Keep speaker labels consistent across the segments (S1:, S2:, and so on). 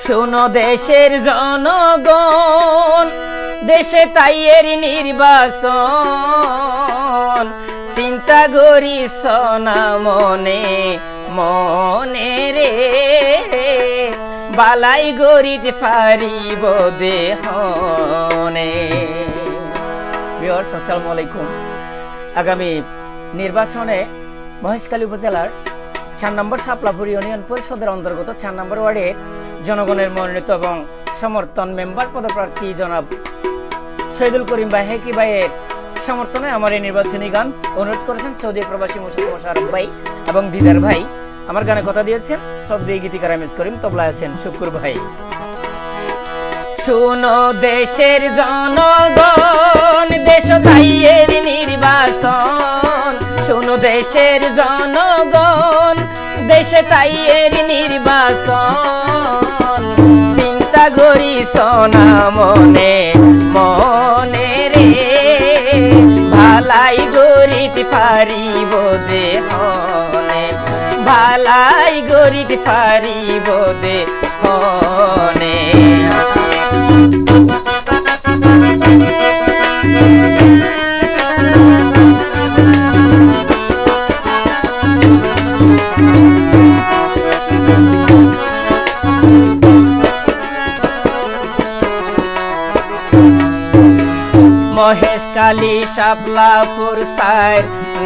S1: শোনো দেশের জনগণ, দেশে তাই এর নির্বাচন, চিন্তা করিস না মনে মনে রে, বালাই গরিতে পারিব দেহনে। ভিউয়ার্স, আসসালামু আলাইকুম। আগামী নির্বাচনে মহেশখালী উপজেলার ৪ নম্বর শাপলাপুর ইউনিয়ন পরিষদের অন্তর্গত ৪ নম্বর ওয়ার্ডে জনগণের মনোনীত এবং সমর্থন মেম্বার পদপ্রার্থী জনাব শহীদুল করিম ভাই হেকি ভাইয়ের সমর্থনে আমার এই নির্বাচনী গান অনুরোধ করেছেন সৌদি প্রবাসী মোশাররফ ভাই এবং দিদার ভাই। আমার গানে কথা দিয়েছেন শ্রদ্ধেয় গীতিকার এম এস করিম, তবলায় আছেন শুক্কুর ভাই। শুনো দেশের জনগণ, দেশ তাই এর নির্বাচন, শুনো দেশের জনগণ, দেশে তাই এর নির্বাচন, চিন্তা করিস না মনে মনে রে, ভালাই গরিতে পারিব দেহনে, ভালাই গরিতে পারিব দেহনে। মহেশখালী শাপলাপুর ৪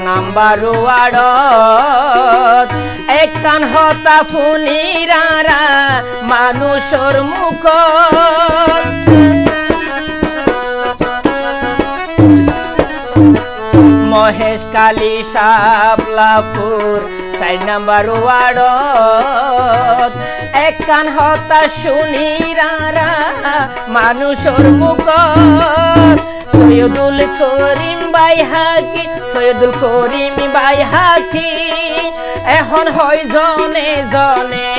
S1: নাম্বার ওয়ার্ডত একখান হতা ফুনিরারা মানুষের মুখ, মহেশখালী শাপলাপুর ৪ নাম্বার ওয়ার্ডত একখান হতা শুনিরারা মানুষের মুখ, সৈয়দুল করিম ভাই হাকি, সৈয়দুল করিম ভাই হাকি এখন হয় জনে জনে,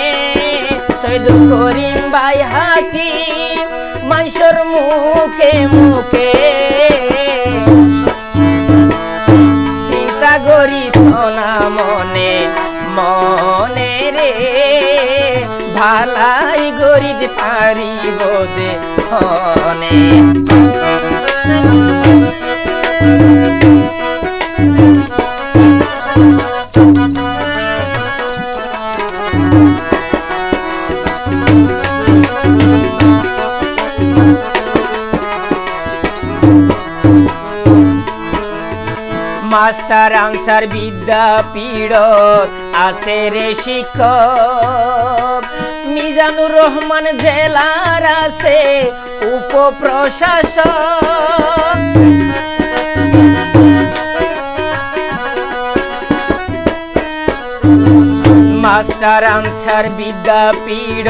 S1: সৈয়দুল করিম ভাই হাকি মানুষের মুখে মুখে, চিন্তা করিস না মনে মনে রে, ভালাই গরিতে পারিব দেহনে। মাস্টার আনসার বিদ্যাপীঠ আছে রে শিক্ষক, মিজানুর রহমান জেলার আছে উপপ্রশাসক, মাস্টার আনসার বিদ্যাপীঠ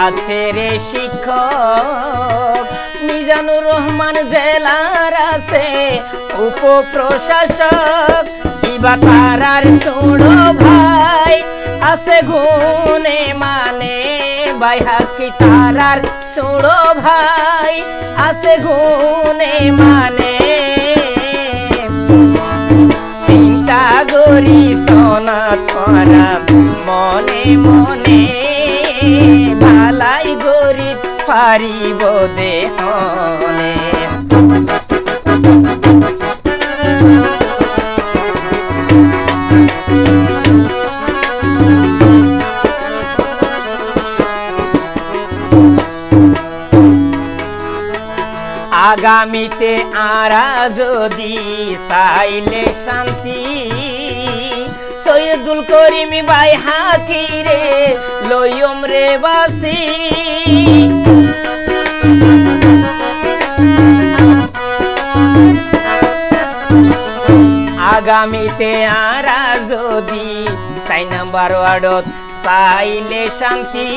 S1: আছে রে শিক্ষক, মিজানুর রহমান জেলার আছে উপপ্রশাসক, ইবা তারার ছোড়ো ভাই আছে গুনে মানে, ভাই হাকি তারার ছোড়ো ভাই আছে গুনে মানে, চিন্তা করিস না তোরা মনে মনে, ভালাই গরিব পারিব দেহনে। আগামীতে আরা যদি চাইলে শান্তি, সৈয়দুল করিম ভাই হাকি রে লইম রে বাসি, আগামীতে আরা যদি ৪ নাম্বার ওয়ার্ডত চাইলে শান্তি,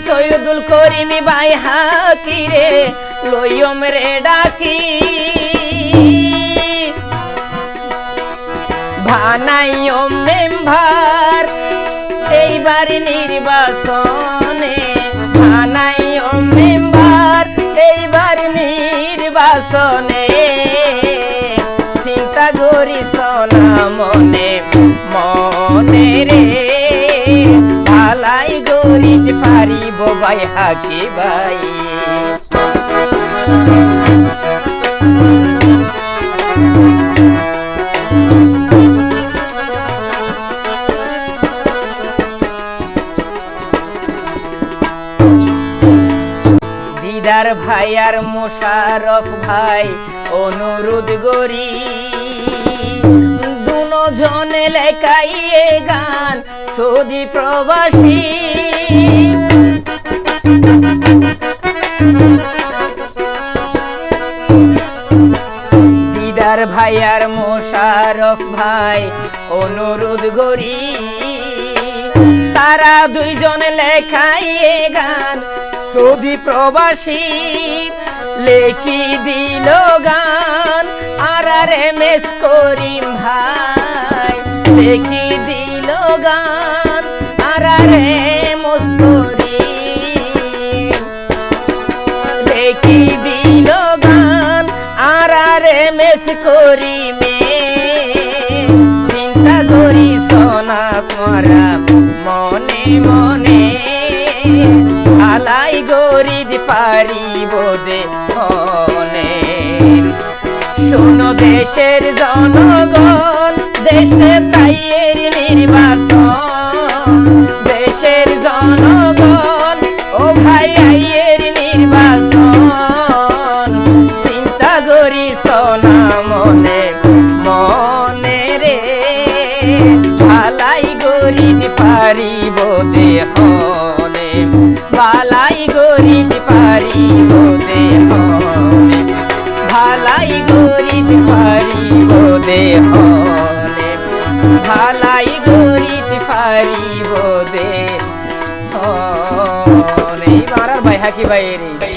S1: সৈয়দুল করিম ভাই হাকি রে লইম রে ডাকি, বানাইও মেম্বার এইবার নির্বাচনে, বানাইও মেম্বার এইবার নির্বাচনে, চিন্তা করিস না মনে মনে রে, ভালাই গরি করিতে পারিব ভাই হাকি ভাই। দিদার ভাই আর মোশারফ ভাই অনুরোধ করি, দুজনে লেখাইয়ে গান সৌদি প্রবাসী। দিদার ভাই আর মোশারফ ভাই অনুরোধ করি, তারা দুইজন লেখাইয়ে গান সৌদি প্রবাসী। লেখি দিল গান RRMS করিম ভাই, লেখি দিল গান RRMS করিম, লেখি দিল গান RRMS করিমে। চিন্তা করি সোনা তোমারা মনে মনে, আলাই গরিদ পারিব দেহনে। শোনো দেশের জনগণ, দেশে তাইয়ের নির্বাচন, দেশের জনগণ ও ভাই আইয়ের নির্বাচন। চিন্তা করি সোনা মনে মনে রে, আলাই গরিদ পারিব দেহনে, ভালাই গরিব পারিব দেহনে, ভালাই গরিব পারিব দেহনে, ভালাই গরিব পারিব দেহনে। ভাই হাকি ভাই রে।